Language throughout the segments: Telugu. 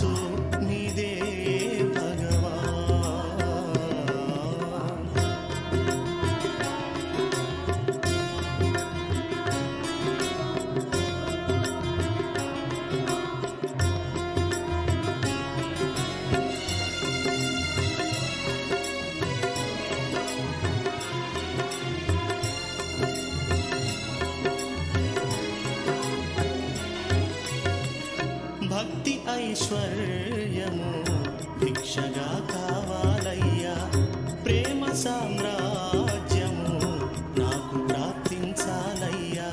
మనసు నీదే భగవాన్. భక్తి ఐశ్వర్యము భిక్షగా కావాలయ్యా, ప్రేమ సామ్రాజ్యము నాకు ప్రాప్తించాలయ్యా,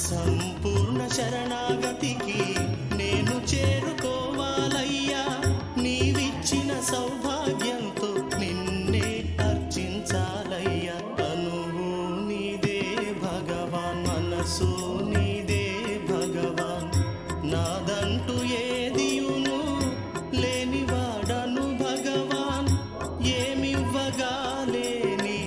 సంపూర్ణ శరణాగతికి నేను చేరుకోవాలయ్యా, నీవిచ్చిన సౌభాగ్యంతో నిన్నే అర్చించాలయ్యా. తనువు నీదే భగవాన్, మనసు నీదే భగవాన్, నాదంటూ ఏదియును లేనివాడను భగవాన్, ఏమివ్వగా లేని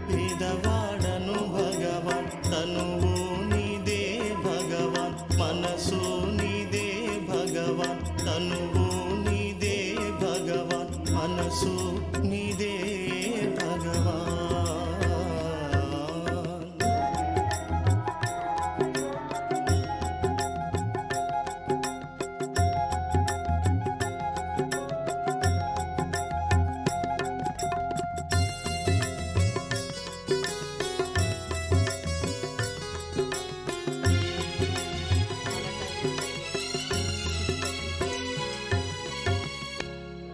పేదవాడను భగవాన్. తనువు నీదే భగవాన్, మనసు నీదే భగవాన్, తనువు నీదే భగవాన్, మనసు నీదే భగవాన్.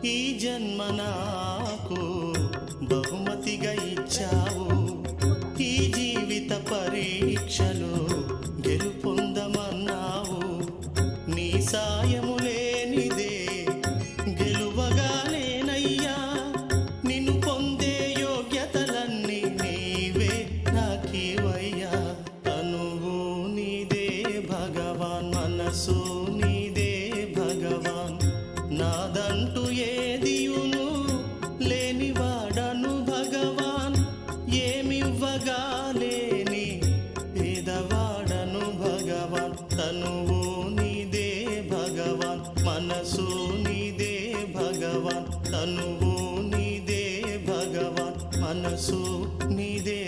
ఈ జన్మ నాకు బహుమతిగా ఇచ్చావు, ఈ జీవిత పరీక్షలో గెలుపొందమన్నావు, నీ సాయము లేనిదే గెలువగాలేనయ్యా, నిన్ను పొందే యోగ్యతలన్నీ నీవే నాకివయ్యా. తనువు నీదే భగవాన్, మనసు నీదే భగవాన్, నాదంటూ ఏదియును లేనివాడను భగవాన్, ఏమివ్వగా లేని పేదవాడను భగవాన్. తనువు నీదే భగవాన్, మనసు నీదే భగవాన్, తనువు నీదే భగవాన్, మనసు నీదే